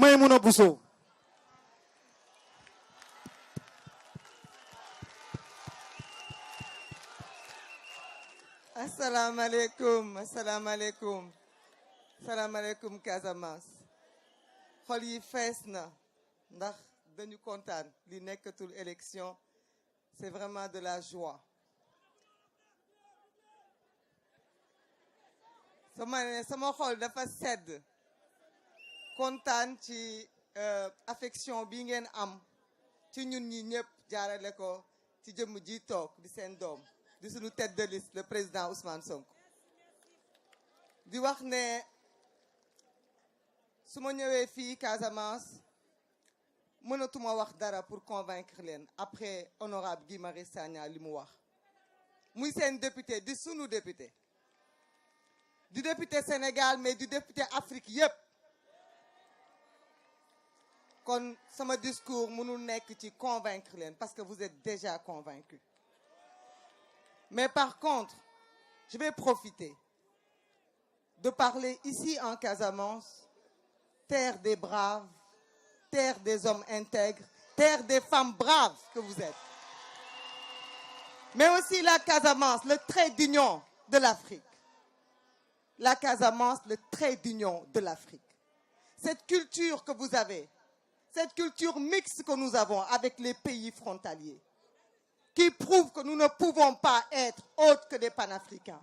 Maïmouna Bousso. Assalamu alaikum, assalamu alaikum. Assalamu alaikum Casamance. xol yi fees na ndax dañu kontaan li nekkatul élection, c'est vraiment de la joie. sama xol dafa sedd kontaan ci affection bi ngeen am ci ñun ñi ñëpp jaarale ko ci jëmm ji toog di seen doom di suñu tête de liste le président Ousmane Sonko. di wax ne su ma ñëwee fii Casamance mënatuma wax dara pour convaincre leen après honorable Guy Marius Sagna li mu wax muy seen député di sunu député du député Sénégal mais du député Afrique yépp kon sama discours mënul nekk ci convaincre leen parce que vous êtes déjà convaincus. Mais par contre, je vais profiter de parler ici en Casamance, terre des braves, terre des hommes intègres, terre des femmes braves que vous êtes. Mais aussi la Casamance, le trait d'union de l'Afrique. La Casamance, le trait d'union de l'Afrique. Cette culture que vous avez, cette culture mixte que nous avons avec les pays frontaliers, qui prouve que nous ne pouvons pas être autres que des panafricains.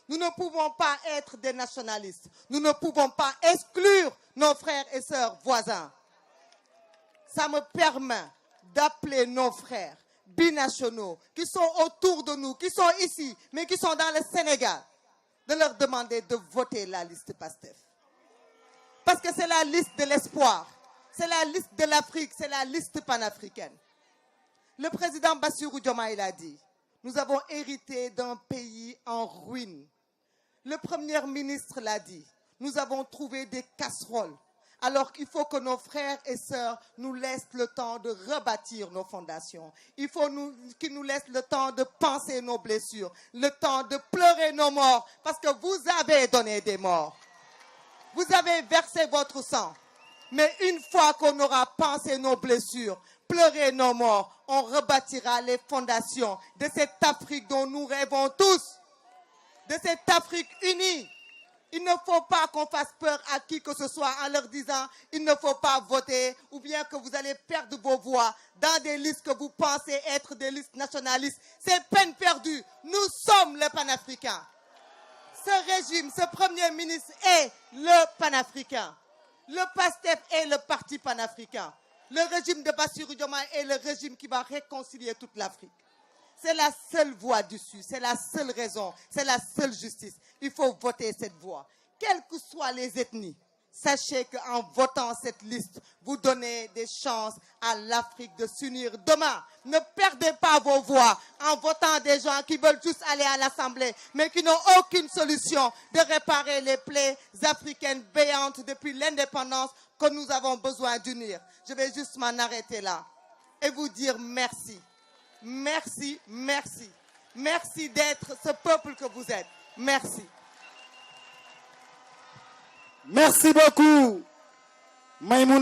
Nous ne pouvons pas être des nationalistes. Nous ne pouvons pas exclure nos frères et sœurs voisins. Ça me permet d'appeler nos frères binationaux qui sont autour de nous, qui sont ici, mais qui sont dans le Sénégal, de leur demander de voter la liste PASTEF. Parce que c'est la liste de l'espoir, c'est la liste de l'Afrique, c'est la liste panafricaine. Le président Bassirou Diomaye l'a dit, nous avons hérité d'un pays en ruine. Le premier ministre l'a dit, nous avons trouvé des casseroles. Alors qu'il faut que nos frères et sœurs nous laissent le temps de rebâtir nos fondations. Il faut qu'ils nous laissent le temps de penser nos blessures, le temps de pleurer nos morts, parce que vous avez donné des morts. Vous avez versé votre sang. Mais une fois qu'on aura pensé nos blessures, pleuré nos morts, on rebâtira les fondations de cette Afrique dont nous rêvons tous, de cette Afrique unie. Il ne faut pas qu'on fasse peur à qui que ce soit en leur disant il ne faut pas voter ou bien que vous allez perdre vos voix dans des listes que vous pensez être des listes nationalistes. C'est peine perdue. Nous sommes les panafricains. Ce régime, ce premier ministre est le panafricain. Le PASTEF est le parti panafricain. Le régime de Bassirou Diomaye est le régime qui va réconcilier toute l'Afrique. C'est la seule voie d'issue, c'est la seule raison, c'est la seule justice. Il faut voter cette voie. Quelles que soient les ethnies, sachez qu'en votant cette liste, vous donnez des chances à l'Afrique de s'unir demain. Ne perdez pas vos voix en votant des gens qui veulent juste aller à l'Assemblée, mais qui n'ont aucune solution de réparer les plaies africaines béantes depuis l'indépendance que nous avons besoin d'unir. Je vais juste m'en arrêter là et vous dire merci. Merci, merci. Merci d'être ce peuple que vous êtes. Merci. Merci beaucoup, Maïmouna.